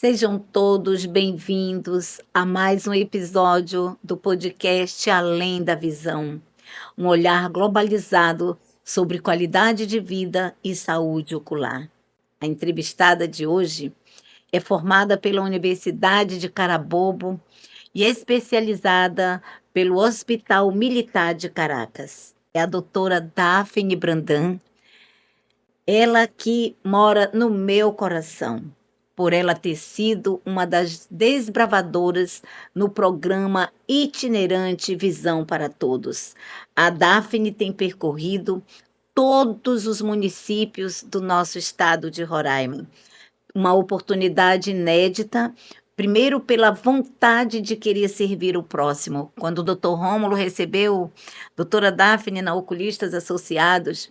Sejam todos bem-vindos a mais um episódio do podcast Além da Visão, um olhar globalizado sobre qualidade de vida e saúde ocular. A entrevistada de hoje é formada pela Universidade de Carabobo e é especializada pelo Hospital Militar de Caracas. É a doutora Daphne Brandão, ela que mora no meu coração, por ela ter sido uma das desbravadoras no programa itinerante Visão para Todos. A Daphne tem percorrido todos os municípios do nosso estado de Roraima. Uma oportunidade inédita, primeiro pela vontade de querer servir o próximo. Quando o doutor Rômulo recebeu a doutora Daphne na Oculistas Associados,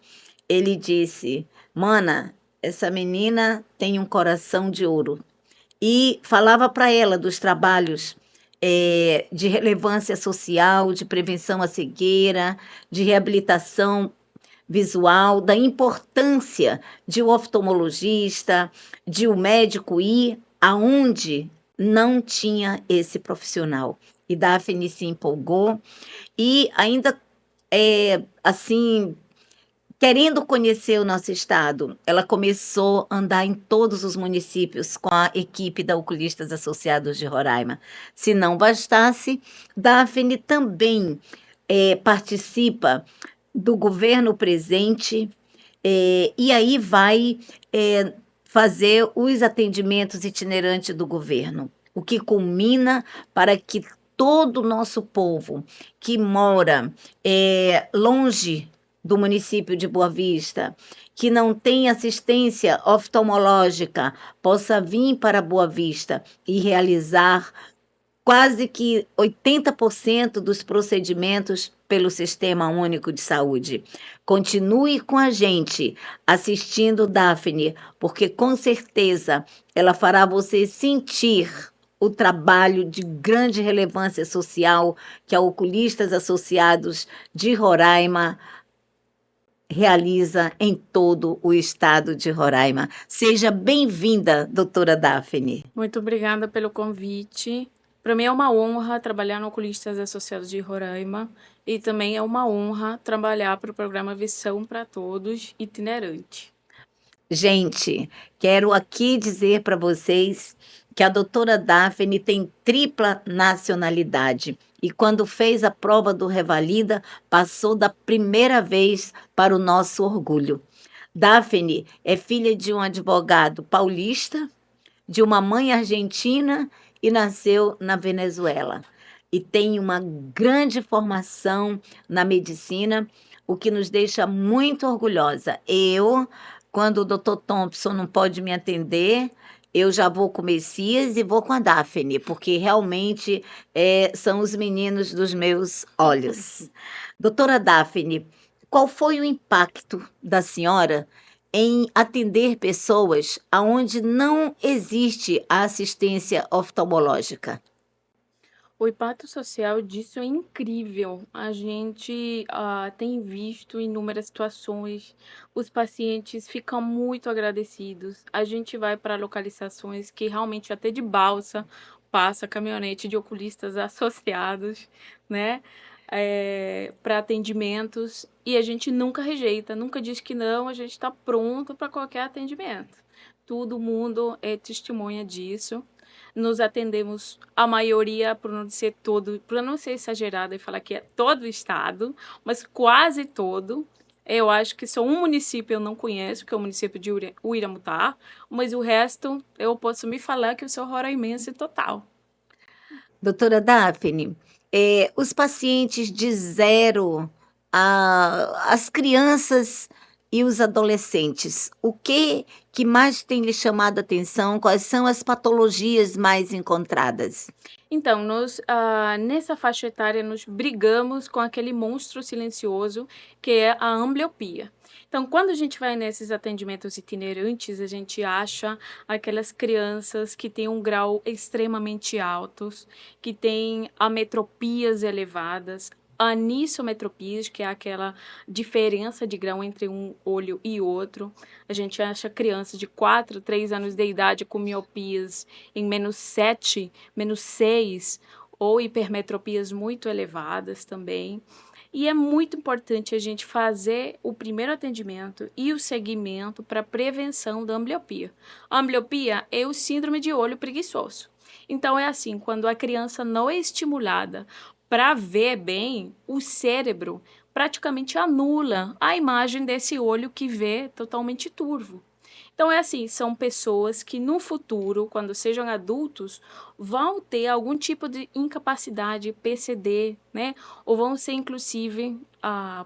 ele disse: Mana, essa menina tem um coração de ouro. E falava para ela dos trabalhos de relevância social, de prevenção à cegueira, de reabilitação visual, da importância de um oftalmologista, de um médico ir aonde não tinha esse profissional. E Daphne se empolgou e ainda assim, querendo conhecer o nosso estado, ela começou a andar em todos os municípios com a equipe da Oculistas Associados de Roraima. Se não bastasse, Daphne também participa do governo presente, e aí vai fazer os atendimentos itinerantes do governo, o que culmina para que todo o nosso povo que mora longe do município de Boa Vista, que não tem assistência oftalmológica, possa vir para Boa Vista e realizar quase que 80% dos procedimentos pelo Sistema Único de Saúde. Continue com a gente assistindo Daphne, porque com certeza ela fará você sentir o trabalho de grande relevância social que a Oculistas Associados de Roraima realiza em todo o estado de Roraima. Seja bem-vinda, doutora Daphne. Muito obrigada pelo convite. Para mim é uma honra trabalhar no Oculistas Associados de Roraima e também é uma honra trabalhar para o programa Visão para Todos itinerante. Gente, quero aqui dizer para vocês que a doutora Daphne tem tripla nacionalidade e quando fez a prova do Revalida, passou da primeira vez para o nosso orgulho. Daphne é filha de um advogado paulista, de uma mãe argentina e nasceu na Venezuela. E tem uma grande formação na medicina, o que nos deixa muito orgulhosa. Eu, quando o doutor Thompson não pode me atender, eu já vou com o Messias e vou com a Daphne, porque realmente são os meninos dos meus olhos. Doutora Daphne, qual foi o impacto da senhora em atender pessoas aonde não existe a assistência oftalmológica? O impacto social disso é incrível. A gente tem visto inúmeras situações, os pacientes ficam muito agradecidos. A gente vai para localizações que realmente até de balsa passa caminhonete de oculistas associados, né? Para atendimentos e a gente nunca rejeita, nunca diz que não, a gente está pronto para qualquer atendimento. Todo mundo é testemunha disso. Nos atendemos a maioria, por não dizer todo, para não ser exagerada e falar que é todo o estado, mas quase todo. Eu acho que só um município eu não conheço, que é o município de Uiramutá, mas o resto eu posso me falar que eu sou roraimense total. Doutora Daphne, os pacientes de zero as crianças e os adolescentes, o que mais tem lhe chamado a atenção? Quais são as patologias mais encontradas? Então, nessa faixa etária, nós brigamos com aquele monstro silencioso que é a ambliopia. Então, quando a gente vai nesses atendimentos itinerantes, a gente acha aquelas crianças que têm um grau extremamente alto, que têm ametropias elevadas, anisometropias, que é aquela diferença de grau entre um olho e outro. A gente acha crianças de 4, 3 anos de idade com miopias em -7, -6, ou hipermetropias muito elevadas também. E é muito importante a gente fazer o primeiro atendimento e o seguimento para prevenção da ambliopia. A ambliopia é o síndrome de olho preguiçoso. Então, é assim, quando a criança não é estimulada para ver bem, o cérebro praticamente anula a imagem desse olho que vê totalmente turvo. Então, é assim, são pessoas que no futuro, quando sejam adultos, vão ter algum tipo de incapacidade, PCD, né? Ou vão ser, inclusive,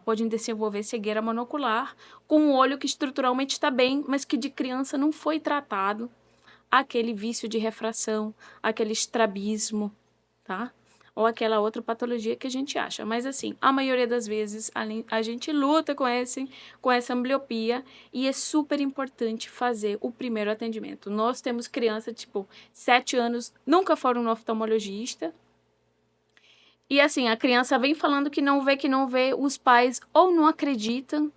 podem desenvolver cegueira monocular com um olho que estruturalmente está bem, mas que de criança não foi tratado, aquele vício de refração, aquele estrabismo, tá? Ou aquela outra patologia que a gente acha. Mas assim, a maioria das vezes a gente luta com essa ambliopia e é super importante fazer o primeiro atendimento. Nós temos criança, tipo, 7 anos, nunca foram no oftalmologista. E assim, a criança vem falando que não vê, os pais ou não acreditam,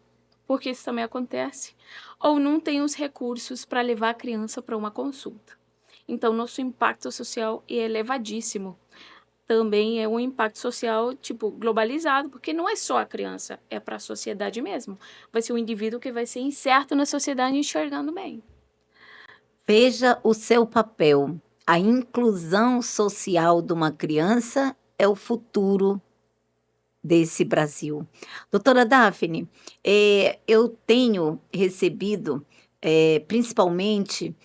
porque isso também acontece, ou não tem os recursos para levar a criança para uma consulta. Então, nosso impacto social é elevadíssimo. Também é um impacto social, tipo, globalizado, porque não é só a criança, é para a sociedade mesmo. Vai ser um indivíduo que vai ser incerto na sociedade enxergando bem. Veja o seu papel. A inclusão social de uma criança é o futuro desse Brasil. Doutora Daphne, eu tenho recebido, principalmente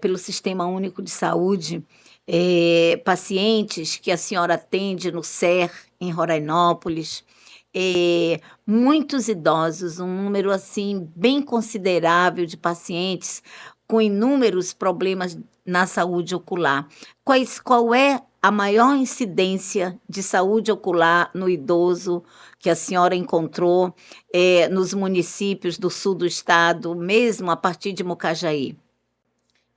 pelo Sistema Único de Saúde, pacientes que a senhora atende no SER, em Rorainópolis, muitos idosos, um número assim bem considerável de pacientes com inúmeros problemas na saúde ocular. Qual é a maior incidência de saúde ocular no idoso que a senhora encontrou nos municípios do sul do estado, mesmo a partir de Mucajaí?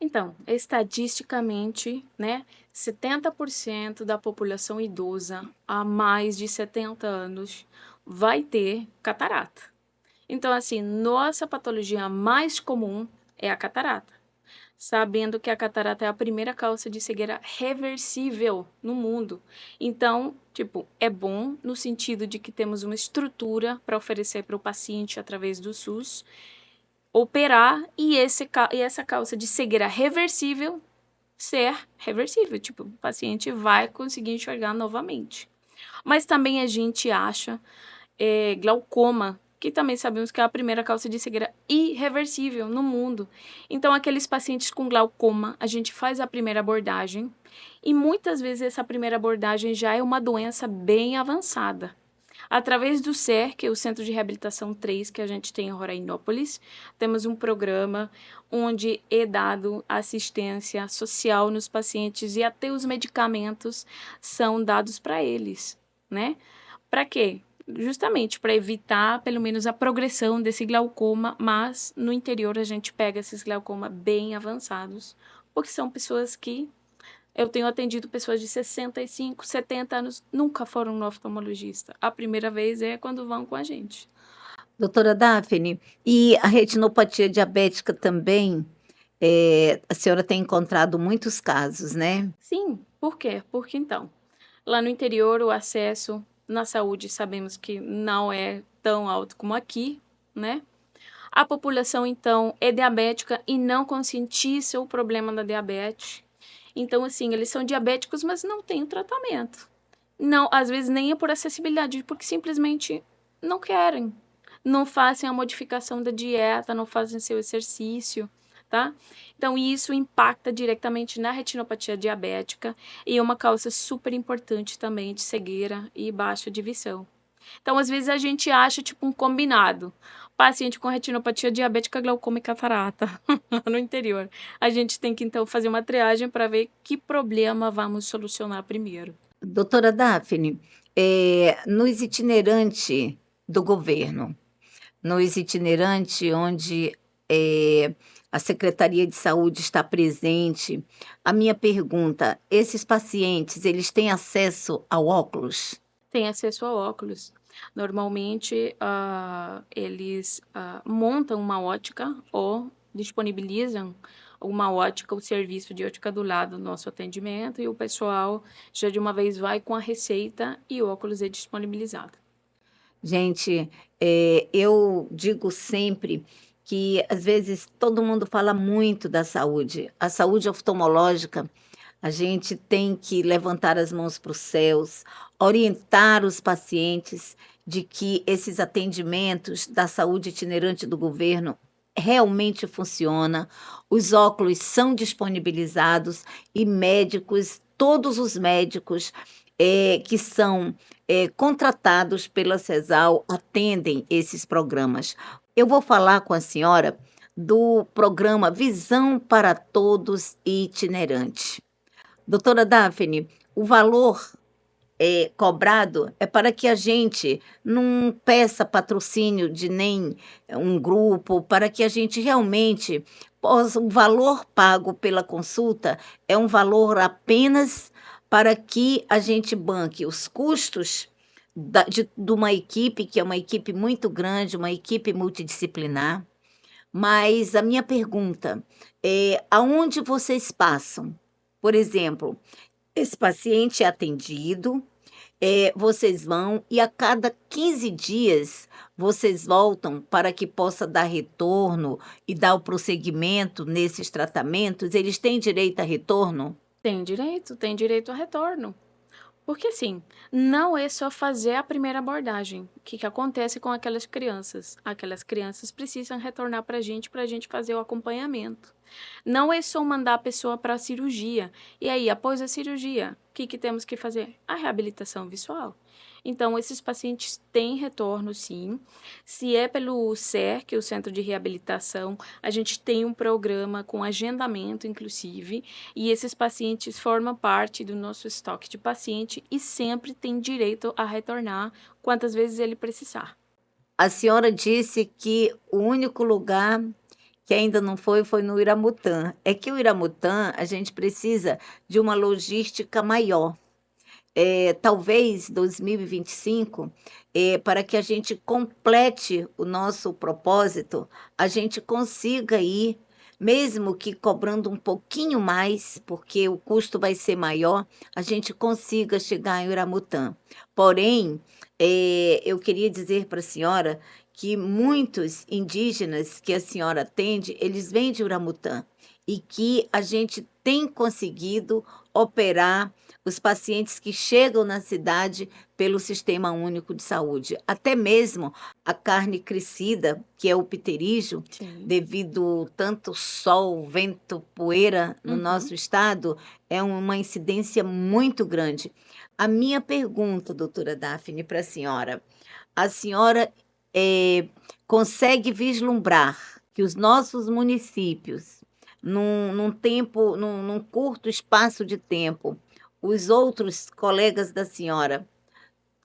Então, estatisticamente, né, 70% da população idosa a mais de 70 anos vai ter catarata. Então, assim, nossa patologia mais comum é a catarata, sabendo que a catarata é a primeira causa de cegueira reversível no mundo. Então, tipo, é bom no sentido de que temos uma estrutura para oferecer para o paciente através do SUS operar e essa causa de cegueira reversível ser reversível, tipo, o paciente vai conseguir enxergar novamente. Mas também a gente acha glaucoma, que também sabemos que é a primeira causa de cegueira irreversível no mundo. Então, aqueles pacientes com glaucoma, a gente faz a primeira abordagem e muitas vezes essa primeira abordagem já é uma doença bem avançada. Através do SER, que é o Centro de Reabilitação 3, que a gente tem em Rorainópolis, temos um programa onde é dado assistência social nos pacientes e até os medicamentos são dados para eles, né? Para quê? Justamente para evitar, pelo menos, a progressão desse glaucoma, mas no interior a gente pega esses glaucoma bem avançados, porque são pessoas que eu tenho atendido pessoas de 65, 70 anos, nunca foram no oftalmologista. A primeira vez é quando vão com a gente. Doutora Daphne, e a retinopatia diabética também, a senhora tem encontrado muitos casos, né? Sim, por quê? Porque então, lá no interior o acesso na saúde sabemos que não é tão alto como aqui, né? A população, então, é diabética e não conscientiza o problema da diabetes. Então, assim, eles são diabéticos, mas não têm o tratamento. Não, às vezes nem é por acessibilidade, porque simplesmente não querem. Não fazem a modificação da dieta, não fazem seu exercício, tá? Então, isso impacta diretamente na retinopatia diabética e é uma causa super importante também de cegueira e baixa de visão. Então, às vezes a gente acha, tipo, um combinado. Paciente com retinopatia diabética, glaucoma e catarata no interior. A gente tem que, então, fazer uma triagem para ver que problema vamos solucionar primeiro. Doutora Daphne, nos itinerantes do governo, nos itinerantes onde a Secretaria de Saúde está presente, a minha pergunta, esses pacientes, eles têm acesso ao óculos? tem acesso a óculos. Normalmente, eles montam uma ótica ou disponibilizam uma ótica, o serviço de ótica do lado do nosso atendimento, e o pessoal já de uma vez vai com a receita e o óculos é disponibilizado. Gente, eu digo sempre que às vezes todo mundo fala muito da saúde. A saúde oftalmológica, a gente tem que levantar as mãos para os céus, orientar os pacientes de que esses atendimentos da saúde itinerante do governo realmente funciona. Os óculos são disponibilizados e médicos, todos os médicos que são contratados pela CESAL atendem esses programas. Eu vou falar com a senhora do programa Visão para Todos e Itinerante. Doutora Daphne, o valor cobrado é para que a gente não peça patrocínio de nem um grupo, para que a gente realmente possa, o valor pago pela consulta é um valor apenas para que a gente banque os custos de uma equipe, que é uma equipe muito grande, uma equipe multidisciplinar. Mas a minha pergunta é: aonde vocês passam? Por exemplo, esse paciente é atendido, vocês vão e a cada 15 dias vocês voltam para que possa dar retorno e dar o prosseguimento nesses tratamentos? Eles têm direito a retorno? Tem direito a retorno. Porque assim, não é só fazer a primeira abordagem. O que acontece com aquelas crianças? Aquelas crianças precisam retornar para a gente fazer o acompanhamento. Não é só mandar a pessoa para a cirurgia. E aí, após a cirurgia, o que temos que fazer? A reabilitação visual. Então, esses pacientes têm retorno, sim. Se é pelo CER, que é o Centro de Reabilitação, a gente tem um programa com agendamento, inclusive, e esses pacientes formam parte do nosso estoque de paciente e sempre tem direito a retornar quantas vezes ele precisar. A senhora disse que o único lugar que ainda não foi no Iramutã. É que o Iramutã, a gente precisa de uma logística maior. Talvez 2025, para que a gente complete o nosso propósito, a gente consiga ir, mesmo que cobrando um pouquinho mais, porque o custo vai ser maior, a gente consiga chegar em Uramutã. Porém, eu queria dizer para a senhora que muitos indígenas que a senhora atende, eles vêm de Uramutã e que a gente tem conseguido operar os pacientes que chegam na cidade pelo Sistema Único de Saúde. Até mesmo a carne crescida, que é o pterígio, Sim. devido tanto sol, vento, poeira no Uhum. nosso estado, é uma incidência muito grande. A minha pergunta, doutora Daphne, para a senhora consegue vislumbrar que os nossos municípios, num curto espaço de tempo, os outros colegas da senhora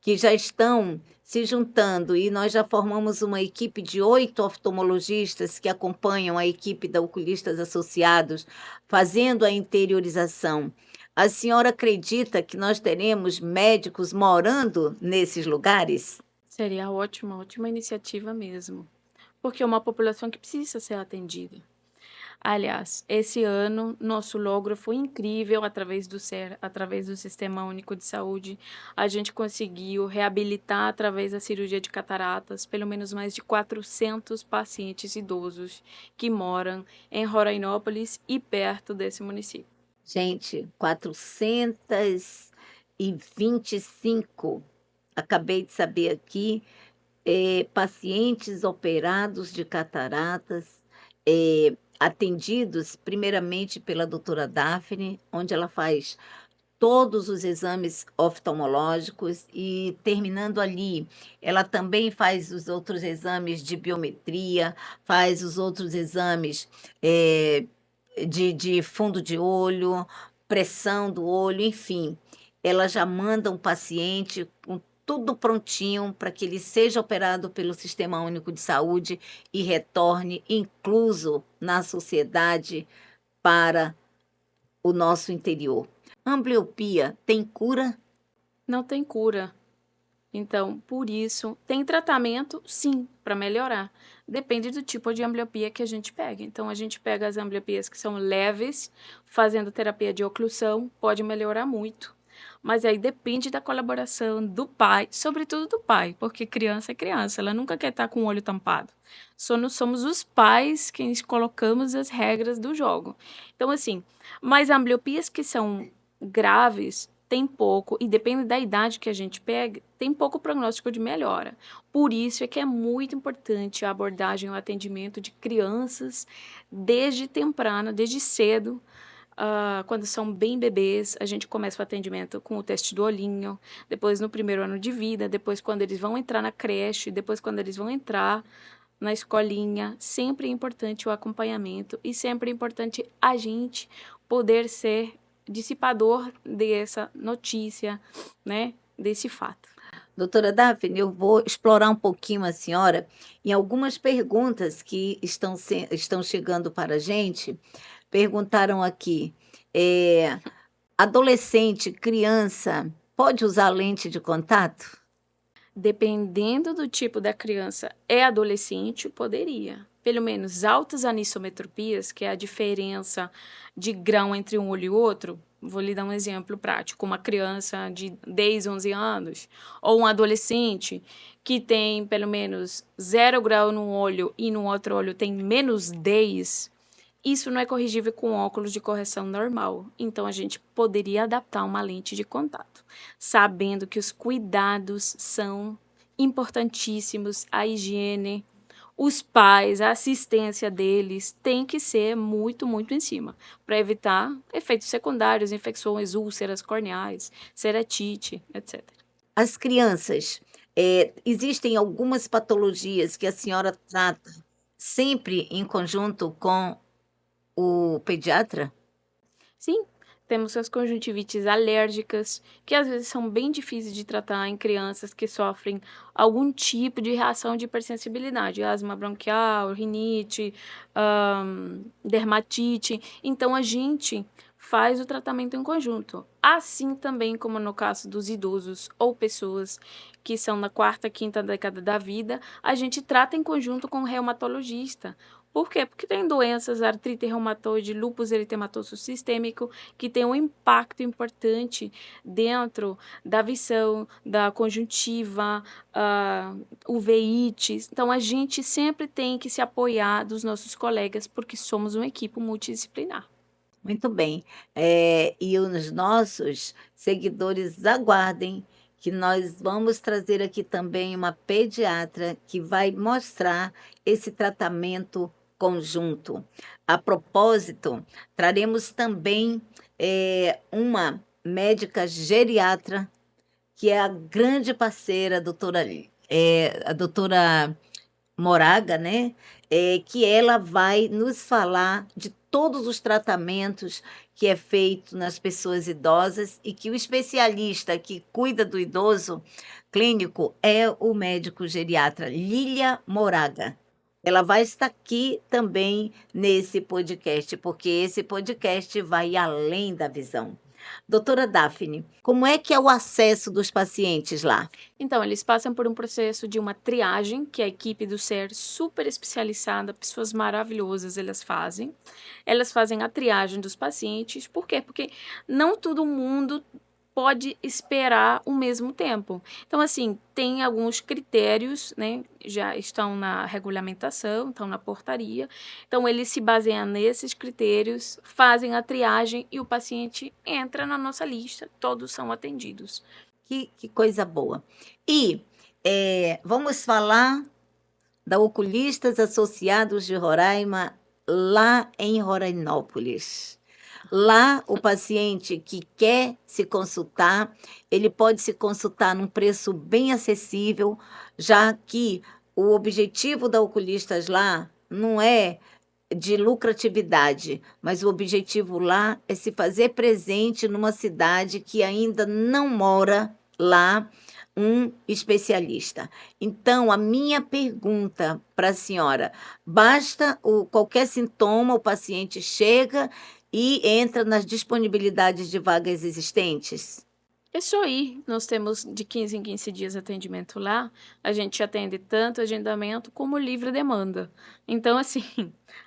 que já estão se juntando e nós já formamos uma equipe de 8 oftalmologistas que acompanham a equipe da Oculistas Associados, fazendo a interiorização. A senhora acredita que nós teremos médicos morando nesses lugares? Seria ótima, ótima iniciativa mesmo. Porque é uma população que precisa ser atendida. Aliás, esse ano nosso logro foi incrível através do SER, através do Sistema Único de Saúde. A gente conseguiu reabilitar através da cirurgia de cataratas pelo menos mais de 400 pacientes idosos que moram em Rorainópolis e perto desse município. Gente, 425. Acabei de saber aqui, pacientes operados de cataratas, atendidos primeiramente pela doutora Daphne, onde ela faz todos os exames oftalmológicos e terminando ali, ela também faz os outros exames de biometria, faz os outros exames de fundo de olho, pressão do olho, enfim. Ela já manda um paciente com tudo prontinho para que ele seja operado pelo Sistema Único de Saúde e retorne incluso na sociedade para o nosso interior. Ambliopia tem cura? Não tem cura. Então, por isso, tem tratamento, sim, para melhorar. Depende do tipo de ambliopia que a gente pega. Então, a gente pega as ambliopias que são leves, fazendo terapia de oclusão, pode melhorar muito. Mas aí depende da colaboração do pai, sobretudo do pai, porque criança é criança, ela nunca quer estar com o olho tampado. Só nós somos os pais quem colocamos as regras do jogo. Então, assim, mas ambliopias que são graves, tem pouco, e depende da idade que a gente pega, tem pouco prognóstico de melhora. Por isso é que é muito importante a abordagem e o atendimento de crianças desde temprano, desde cedo. Quando são bem bebês, a gente começa o atendimento com o teste do olhinho, depois no primeiro ano de vida, depois quando eles vão entrar na creche, depois quando eles vão entrar na escolinha. Sempre é importante o acompanhamento e sempre é importante a gente poder ser dissipador dessa notícia, né, desse fato. Doutora Daphne, eu vou explorar um pouquinho a senhora em algumas perguntas que estão chegando para a gente. Perguntaram aqui, adolescente, criança, pode usar lente de contato? Dependendo do tipo da criança é adolescente, poderia. Pelo menos altas anisometropias, que é a diferença de grau entre um olho e outro. Vou lhe dar um exemplo prático. Uma criança de 10, 11 anos ou um adolescente que tem pelo menos 0 grau num olho e no outro olho tem menos 10, isso não é corrigível com óculos de correção normal. Então, a gente poderia adaptar uma lente de contato, sabendo que os cuidados são importantíssimos, a higiene, os pais, a assistência deles tem que ser muito, muito em cima, para evitar efeitos secundários, infecções, úlceras corneais, ceratite, etc. As crianças, existem algumas patologias que a senhora trata sempre em conjunto com o pediatra? Sim, temos as conjuntivites alérgicas, que às vezes são bem difíceis de tratar em crianças que sofrem algum tipo de reação de hipersensibilidade, asma bronquial, rinite, dermatite. Então, a gente faz o tratamento em conjunto. Assim também como no caso dos idosos ou pessoas que são na quarta, quinta década da vida, a gente trata em conjunto com o reumatologista. Por quê? Porque tem doenças, artrite reumatoide, lúpus eritematoso sistêmico, que tem um impacto importante dentro da visão, da conjuntiva, uveites. Então, a gente sempre tem que se apoiar dos nossos colegas, porque somos uma equipe multidisciplinar. Muito bem. E os nossos seguidores aguardem que nós vamos trazer aqui também uma pediatra que vai mostrar esse tratamento conjunto. A propósito, traremos também uma médica geriatra, que é a grande parceira, a doutora Moraga, né? Que ela vai nos falar de todos os tratamentos que é feito nas pessoas idosas e que o especialista que cuida do idoso clínico é o médico geriatra Lília Moraga. Ela vai estar aqui também nesse podcast, porque esse podcast vai além da visão. Doutora Daphne, como é que é o acesso dos pacientes lá? Então, eles passam por um processo de uma triagem, que a equipe do SER, super especializada, pessoas maravilhosas, elas fazem. Elas fazem a triagem dos pacientes. Por quê? Porque não todo mundo pode esperar o mesmo tempo. Então, assim, tem alguns critérios, né, já estão na regulamentação, estão na portaria. Então, eles se baseiam nesses critérios, fazem a triagem e o paciente entra na nossa lista, todos são atendidos. Que coisa boa. E vamos falar da Oculistas Associados de Roraima, lá em Rorainópolis. Lá, o paciente que quer se consultar, ele pode se consultar num preço bem acessível, já que o objetivo da Oculistas lá não é de lucratividade, mas o objetivo lá é se fazer presente numa cidade que ainda não mora lá um especialista. Então, a minha pergunta para a senhora: basta qualquer sintoma, o paciente chega e entra nas disponibilidades de vagas existentes? É só ir. Nós temos de 15 em 15 dias atendimento lá. A gente atende tanto agendamento como livre demanda. Então, assim,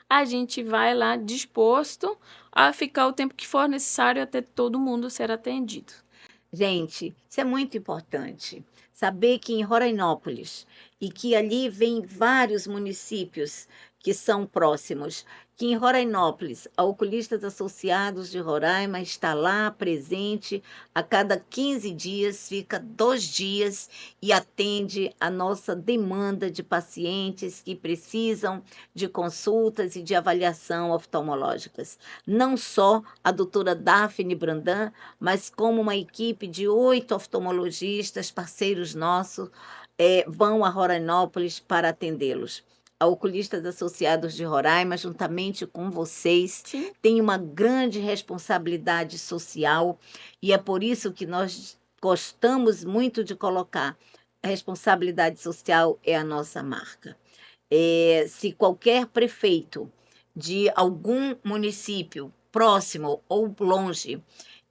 a gente vai lá disposto a ficar o tempo que for necessário até todo mundo ser atendido. Gente, isso é muito importante. Saber que em Rorainópolis, e que ali vem vários municípios que são próximos, que em Rorainópolis, a Oculistas Associados de Roraima está lá presente a cada 15 dias, fica 2 dias e atende a nossa demanda de pacientes que precisam de consultas e de avaliação oftalmológicas. Não só a doutora Daphne Brandan, mas como uma equipe de 8 oftalmologistas, parceiros nossos, vão a Rorainópolis para atendê-los. A Oculistas Associados de Roraima, juntamente com vocês, Sim. tem uma grande responsabilidade social e é por isso que nós gostamos muito de colocar a responsabilidade social é a nossa marca. Se qualquer prefeito de algum município próximo ou longe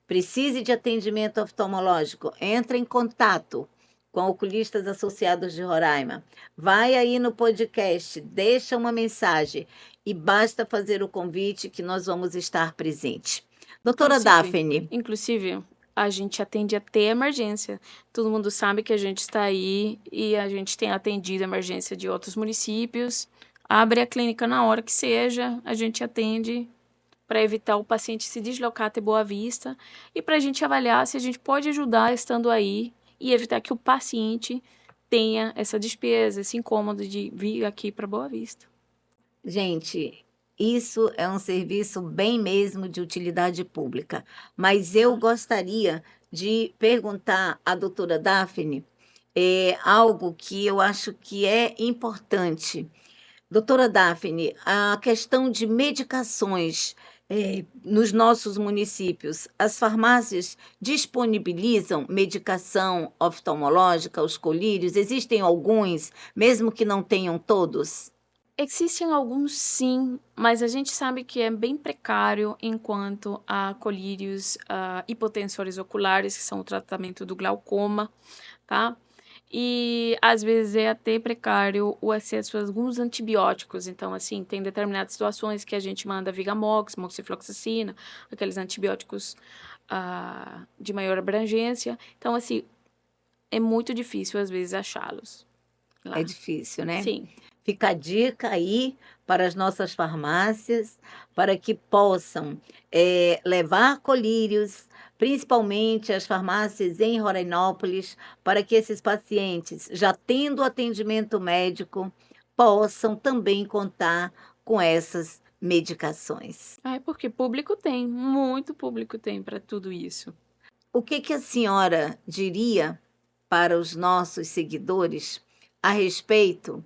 precise de atendimento oftalmológico, entre em contato com Oculistas Associados de Roraima. Vai aí no podcast, deixa uma mensagem e basta fazer o convite que nós vamos estar presentes. Doutora Daphne. Inclusive, a gente atende até emergência. Todo mundo sabe que a gente está aí e a gente tem atendido emergência de outros municípios. Abre a clínica na hora que seja, a gente atende para evitar o paciente se deslocar até Boa Vista e para a gente avaliar se a gente pode ajudar estando aí e evitar que o paciente tenha essa despesa, esse incômodo de vir aqui para Boa Vista. Gente, isso é um serviço bem mesmo de utilidade pública, mas eu gostaria de perguntar à doutora Daphne algo que eu acho que é importante. Doutora Daphne, a questão de medicações nos nossos municípios, as farmácias disponibilizam medicação oftalmológica, os colírios? Existem alguns, mesmo que não tenham todos? Existem alguns sim, mas a gente sabe que é bem precário enquanto a colírios, hipotensores oculares, que são o tratamento do glaucoma, tá? E às vezes é até precário o acesso a alguns antibióticos. Então, assim, tem determinadas situações que a gente manda Vigamox, moxifloxacina, aqueles antibióticos de maior abrangência. Então, assim, é muito difícil às vezes achá-los lá. É difícil, né? Sim. Fica a dica aí para as nossas farmácias, para que possam levar colírios, principalmente as farmácias em Rorainópolis, para que esses pacientes, já tendo atendimento médico, possam também contar com essas medicações. É porque público tem, muito público tem para tudo isso. O que a senhora diria para os nossos seguidores a respeito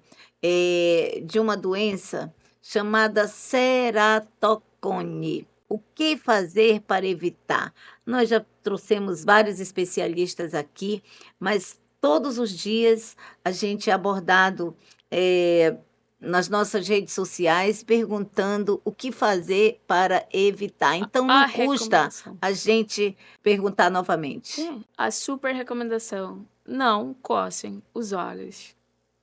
de uma doença chamada ceratocone? O que fazer para evitar? Nós já trouxemos vários especialistas aqui, mas todos os dias a gente é abordado nas nossas redes sociais perguntando o que fazer para evitar. Então, não custa a gente perguntar novamente. Sim, a super recomendação: não cocem os olhos.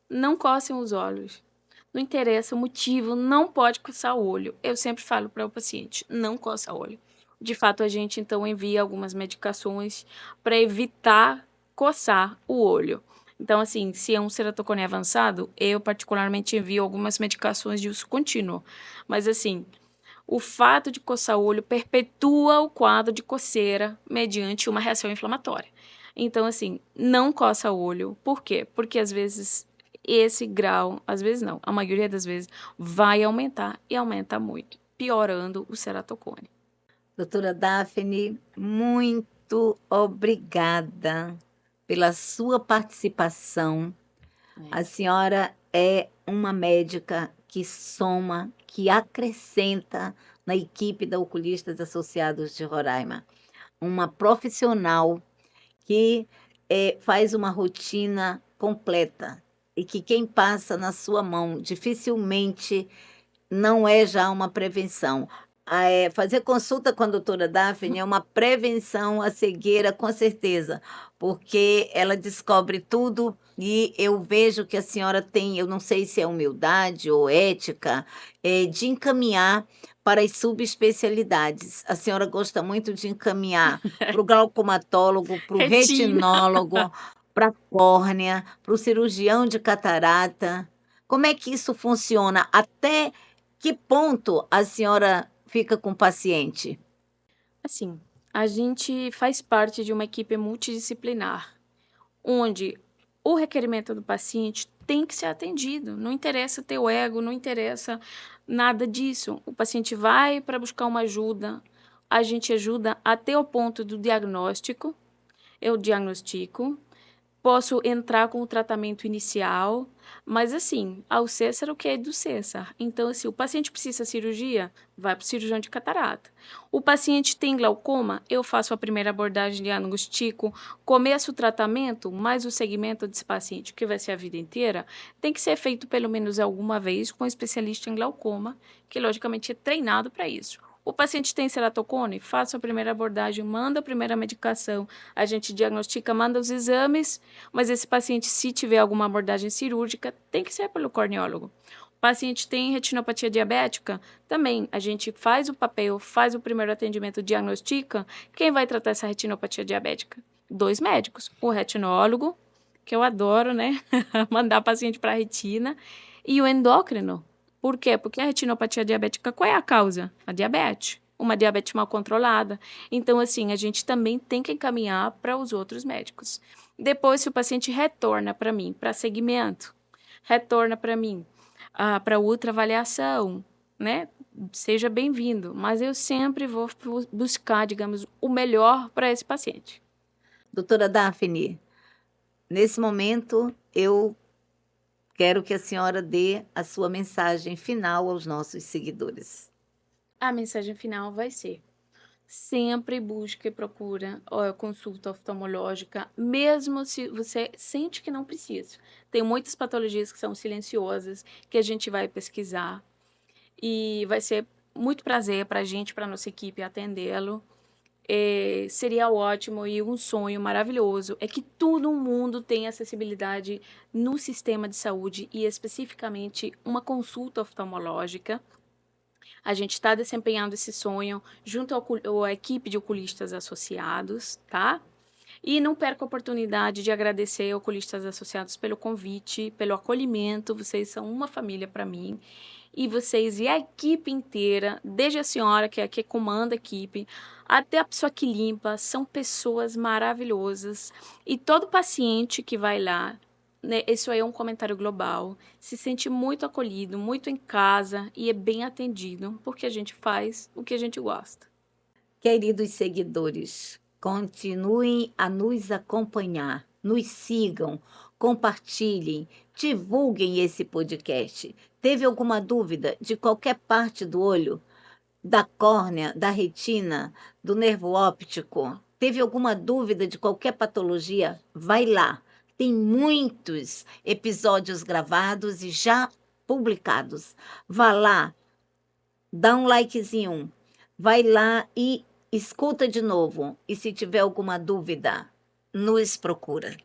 Não cocem os olhos. Não interessa o motivo, não pode coçar o olho. Eu sempre falo para o paciente: não coça o olho. De fato, a gente então envia algumas medicações para evitar coçar o olho. Então, assim, se é um ceratocone avançado, eu particularmente envio algumas medicações de uso contínuo. Mas, assim, o fato de coçar o olho perpetua o quadro de coceira mediante uma reação inflamatória. Então, assim, não coça o olho. Por quê? Porque às vezes esse grau, às vezes não, a maioria das vezes, vai aumentar e aumenta muito, piorando o ceratocone. Doutora Daphne, muito obrigada pela sua participação. A senhora é uma médica que soma, que acrescenta na equipe da Oculistas Associados de Roraima. Uma profissional que faz uma rotina completa e que quem passa na sua mão dificilmente não é já uma prevenção. Fazer consulta com a doutora Daphne é uma prevenção à cegueira, com certeza, porque ela descobre tudo e eu vejo que a senhora tem, eu não sei se é humildade ou ética, de encaminhar para as subespecialidades. A senhora gosta muito de encaminhar para o glaucomatólogo, para o Retina. retinólogo, para a córnea, para o cirurgião de catarata. Como é que isso funciona? Até que ponto a senhora fica com o paciente? Assim, a gente faz parte de uma equipe multidisciplinar, onde o requerimento do paciente tem que ser atendido. Não interessa teu ego, não interessa nada disso. O paciente vai para buscar uma ajuda, a gente ajuda até o ponto do diagnóstico, eu diagnostico, posso entrar com o tratamento inicial, mas assim, ao César o que é do César. Então, assim, o paciente precisa de cirurgia, vai para o cirurgião de catarata. O paciente tem glaucoma, eu faço a primeira abordagem, diagnostico, começo o tratamento, mas o segmento desse paciente, que vai ser a vida inteira, tem que ser feito pelo menos alguma vez com um especialista em glaucoma, que logicamente é treinado para isso. O paciente tem ceratocone, faço a primeira abordagem, manda a primeira medicação, a gente diagnostica, manda os exames, mas esse paciente, se tiver alguma abordagem cirúrgica, tem que ser pelo corneólogo. O paciente tem retinopatia diabética, também a gente faz o papel, faz o primeiro atendimento, diagnostica. Quem vai tratar essa retinopatia diabética? Dois médicos, o retinólogo, que eu adoro, né? Mandar paciente para a retina, e o endócrino. Por quê? Porque a retinopatia diabética, qual é a causa? A diabetes. Uma diabetes mal controlada. Então, assim, a gente também tem que encaminhar para os outros médicos. Depois, se o paciente retorna para mim, para segmento, retorna para mim, para ultraavaliação, né? Seja bem-vindo, mas eu sempre vou buscar, digamos, o melhor para esse paciente. Doutora Daphne, nesse momento eu quero que a senhora dê a sua mensagem final aos nossos seguidores. A mensagem final vai ser: sempre busque e procura consulta oftalmológica, mesmo se você sente que não precisa. Tem muitas patologias que são silenciosas, que a gente vai pesquisar, e vai ser muito prazer para a gente, para a nossa equipe, atendê-lo. Seria ótimo e um sonho maravilhoso é que todo mundo tenha acessibilidade no sistema de saúde e especificamente uma consulta oftalmológica. A gente está desempenhando esse sonho junto à equipe de oculistas associados, tá? E não perca a oportunidade de agradecer ao Oculistas Associados pelo convite, pelo acolhimento. Vocês são uma família para mim. E vocês e a equipe inteira, desde a senhora que é a que comanda a equipe, até a pessoa que limpa, são pessoas maravilhosas. E todo paciente que vai lá, né, isso aí é um comentário global, se sente muito acolhido, muito em casa e é bem atendido, porque a gente faz o que a gente gosta. Queridos seguidores, continuem a nos acompanhar, nos sigam, compartilhem, divulguem esse podcast. Teve alguma dúvida de qualquer parte do olho, da córnea, da retina, do nervo óptico? Teve alguma dúvida de qualquer patologia? Vai lá. Tem muitos episódios gravados e já publicados. Vá lá, dá um likezinho, vai lá e escuta de novo. E se tiver alguma dúvida, nos procura.